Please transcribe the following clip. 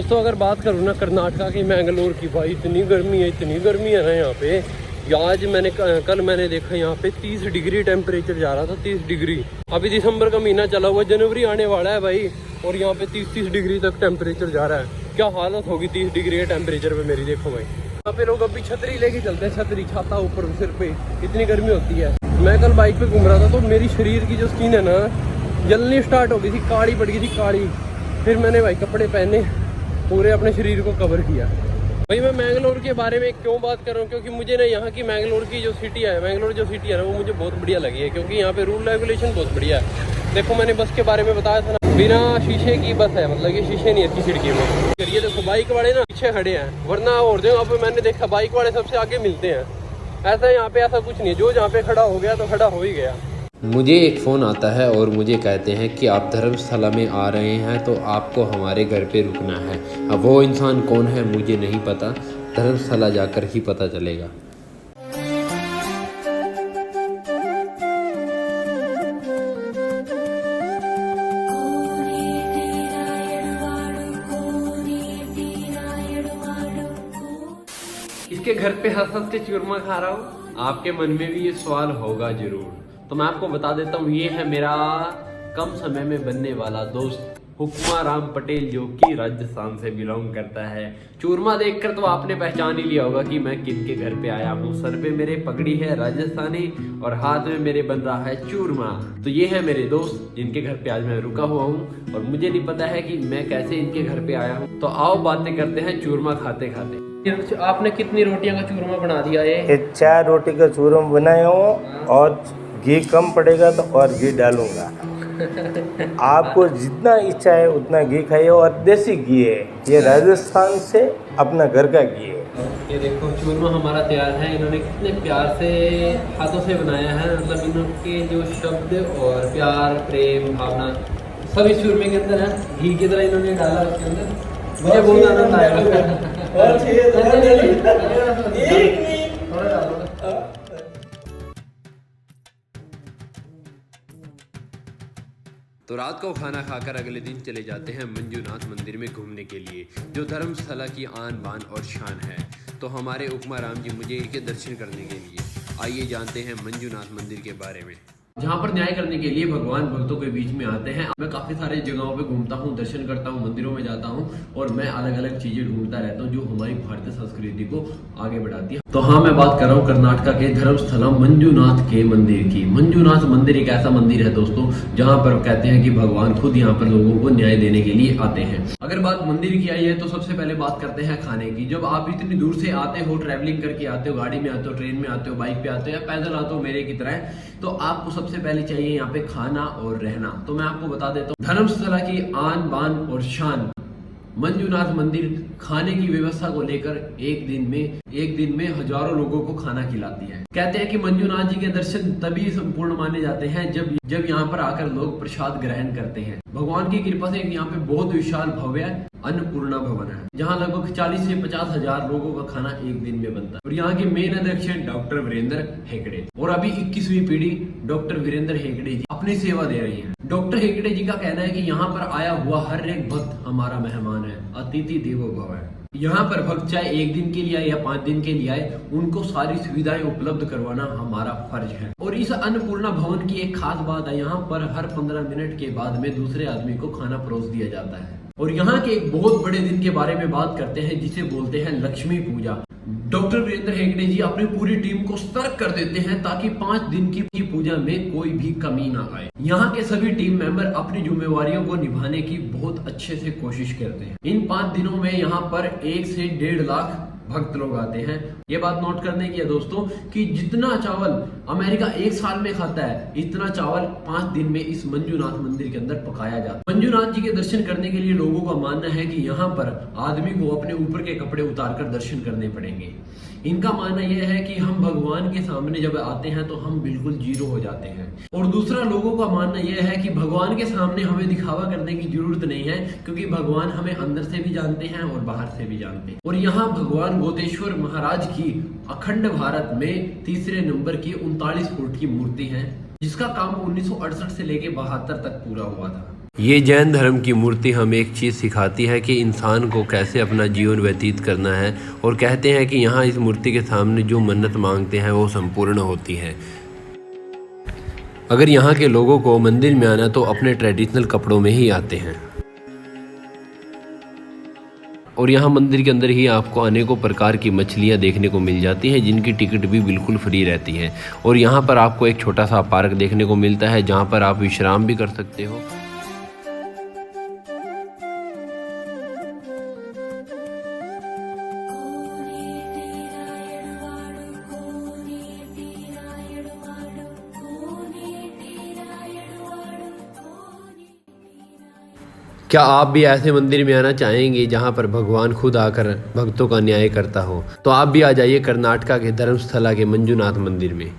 दोस्तों अगर बात करूँ ना कर्नाटका की, मैंगलोर की, भाई इतनी गर्मी है ना यहाँ पे। आज कल मैंने देखा यहाँ पे 30 डिग्री टेम्परेचर जा रहा था, 30 डिग्री। अभी दिसंबर का महीना चला हुआ, जनवरी आने वाला है भाई, और यहाँ पे 30 डिग्री तक टेम्परेचर जा रहा है। क्या हालत होगी 30 डिग्री के टेम्परेचर पे मेरी, देखो भाई। यहाँ पे लोग अभी छतरी लेके चलते हैं, छतरी छाता ऊपर सिर पे, इतनी गर्मी होती है। मैं कल बाइक पे घूम रहा था तो मेरी शरीर की जो स्किन है ना जलनी स्टार्ट हो गई थी, काली पड़ गई थी काली। फिर मैंने भाई कपड़े पहने, पूरे अपने शरीर को कवर किया। भाई मैं मैंगलोर के बारे में क्यों बात कर रहा हूँ, क्योंकि मुझे ना यहाँ की मैंगलोर की जो सिटी है, मैंगलोर जो सिटी है ना, वो मुझे बहुत बढ़िया लगी है। क्योंकि यहाँ पे रूल रेगुलेशन बहुत बढ़िया है। देखो मैंने बस के बारे में बताया था ना, बिना शीशे की बस है, मतलब कि शीशे नहीं है खिड़की में। ये देखो बाइक वाले ना पीछे खड़े हैं, वरना और जगह पे मैंने देखा बाइक वाले सबसे आगे मिलते हैं। ऐसा यहाँ पे ऐसा कुछ नहीं है, जो जहाँ पे खड़ा हो गया तो खड़ा हो ही गया। मुझे एक फ़ोन आता है और मुझे कहते हैं कि आप धर्मशाला में आ रहे हैं तो आपको हमारे घर पे रुकना है। अब वो इंसान कौन है मुझे नहीं पता, धर्मशाला जाकर ही पता चलेगा। इसके घर पे हंस हंस के चूरमा खा रहा हूँ, आपके मन में भी ये सवाल होगा जरूर। तो मैं आपको बता देता हूँ, ये है मेरा कम समय में बनने वाला दोस्त हुक्मा राम पटेल, जो कि राजस्थान से बिलोंग करता है। चूरमा देखकर तो आपने पहचान ही लिया होगा कि मैं किन के घर पे आया हूँ। सर पे मेरे पगड़ी है राजस्थानी और हाथ में मेरे बन रहा है चूरमा। तो ये है मेरे दोस्त जिनके घर पे आज मैं रुका हुआ हूँ, और मुझे नहीं पता है कि मैं कैसे इनके घर पे आया हूँ। तो आओ बातें करते हैं चूरमा खाते खाते। आपने कितनी रोटियां का चूरमा बना दिया है? 4 रोटी का चूरमा बनाया हूँ, और घी कम पड़ेगा तो और घी डालूंगा। आपको जितना इच्छा है उतना घी खाइए, और देसी घी है ये, राजस्थान से अपना घर का घी है। ये देखो चूरमा हमारा तैयार है। इन्होंने कितने प्यार से हाथों से बनाया है, मतलब इनके जो शब्द और प्यार प्रेम भावना सब इस चूरमे के अंदर है। घी की तरह इन्होंने डाला उसके अंदर, मुझे बहुत आनंद आया। तो रात को खाना खाकर अगले दिन चले जाते हैं मंजूनाथ मंदिर में घूमने के लिए, जो धर्मशाला की आन बान और शान है। तो हमारे हुक्मा राम जी मुझे इनके दर्शन करने के लिए, आइए जानते हैं मंजूनाथ मंदिर के बारे में। जहाँ पर न्याय करने के लिए भगवान भक्तों के बीच में आते हैं। मैं काफी सारे जगहों पे घूमता हूँ, दर्शन करता हूँ, मंदिरों में जाता हूँ, और मैं अलग अलग चीजें ढूंढता रहता हूँ जो हमारी भारतीय संस्कृति को आगे बढ़ाती है। तो हाँ, मैं बात कर रहा हूँ कर्नाटका के धर्मस्थला मंजूनाथ के मंदिर की। मंजूनाथ मंदिर एक ऐसा मंदिर है दोस्तों जहाँ पर कहते हैं कि भगवान खुद यहाँ पर लोगों को न्याय देने के लिए आते हैं। अगर बात मंदिर की आई है तो सबसे पहले बात करते हैं खाने की। जब आप इतनी दूर से आते हो, ट्रैवलिंग करके आते हो, गाड़ी में आते हो, ट्रेन में आते हो, बाइक पे आते हो या पैदल आते हो मेरे की तरह, तो आपको सबसे पहले चाहिए यहाँ पे खाना और रहना। तो मैं आपको बता देता हूँ, धर्मशाला की आन बान और शान मंजूनाथ मंदिर खाने की व्यवस्था को लेकर एक दिन में हजारों लोगों को खाना खिलाती है। कहते हैं कि मंजूनाथ जी के दर्शन तभी संपूर्ण माने जाते हैं जब यहाँ पर आकर लोग प्रसाद ग्रहण करते हैं। भगवान की कृपा से यहाँ पे बहुत विशाल भव्य अन्नपूर्णा भवन है, जहाँ लगभग 40 से 50 हजार लोगों का खाना एक दिन में बनता है। और यहाँ के मेन अध्यक्ष हैं डॉक्टर वीरेंद्र हेगड़े, और अभी 21वीं पीढ़ी डॉक्टर वीरेंद्र हेगड़े जी अपनी सेवा दे रही है। डॉक्टर हेगड़े जी का कहना है कि यहाँ पर आया हुआ हर एक भक्त हमारा मेहमान है, अतिथि देवो भव है। यहाँ पर भक्त चाहे 1 दिन के लिए आए या 5 दिन के लिए आए, उनको सारी सुविधाएं उपलब्ध करवाना हमारा फर्ज है। और इस अन्नपूर्णा भवन की एक खास बात है, यहाँ पर हर 15 मिनट के बाद में दूसरे आदमी को खाना परोस दिया जाता है। और यहाँ के एक बहुत बड़े दिन के बारे में बात करते हैं जिसे बोलते हैं लक्ष्मी पूजा। डॉक्टर वीरेंद्र हेगड़े जी अपनी पूरी टीम को सतर्क कर देते हैं ताकि 5 दिन की पूजा में कोई भी कमी ना आए। यहाँ के सभी टीम मेंबर अपनी जिम्मेवारियों को निभाने की बहुत अच्छे से कोशिश करते हैं। इन 5 दिनों में यहाँ पर 1 से 1.5 लाख भक्त लोग आते हैं। ये बात नोट करने की है दोस्तों कि जितना चावल अमेरिका 1 साल में खाता है, इतना चावल 5 दिन में इस मंजूनाथ मंदिर के अंदर पकाया जाता है। मंजूनाथ जी के दर्शन करने के लिए लोगों का मानना है कि यहाँ पर आदमी को अपने ऊपर के कपड़े उतारकर दर्शन करने पड़ेंगे। इनका मानना यह है कि हम भगवान के सामने जब आते हैं तो हम बिल्कुल जीरो हो जाते हैं। और दूसरा लोगों का मानना यह है कि भगवान के सामने हमें दिखावा करने की जरूरत नहीं है, क्योंकि भगवान हमें अंदर से भी जानते हैं और बाहर से भी जानते हैं। और यहाँ भगवान गोतेश्वर महाराज की अखंड भारत में 3रे नंबर की 39 फुट की मूर्ति है, जिसका काम 1968 से लेके 72 तक पूरा हुआ था। ये जैन धर्म की मूर्ति हमें एक चीज़ सिखाती है कि इंसान को कैसे अपना जीवन व्यतीत करना है, और कहते हैं कि यहाँ इस मूर्ति के सामने जो मन्नत मांगते हैं वो संपूर्ण होती है। अगर यहाँ के लोगों को मंदिर में आना तो अपने ट्रेडिशनल कपड़ों में ही आते हैं, और यहाँ मंदिर के अंदर ही आपको अनेकों प्रकार की मछलियाँ देखने को मिल जाती हैं जिनकी टिकट भी बिल्कुल फ्री रहती है। और यहाँ पर आपको एक छोटा सा पार्क देखने को मिलता है जहाँ पर आप विश्राम भी कर सकते हो। क्या आप भी ऐसे मंदिर में आना चाहेंगे जहां पर भगवान खुद आकर भक्तों का न्याय करता हो? तो आप भी आ जाइए कर्नाटका के धर्मस्थला के मंजुनाथ मंदिर में।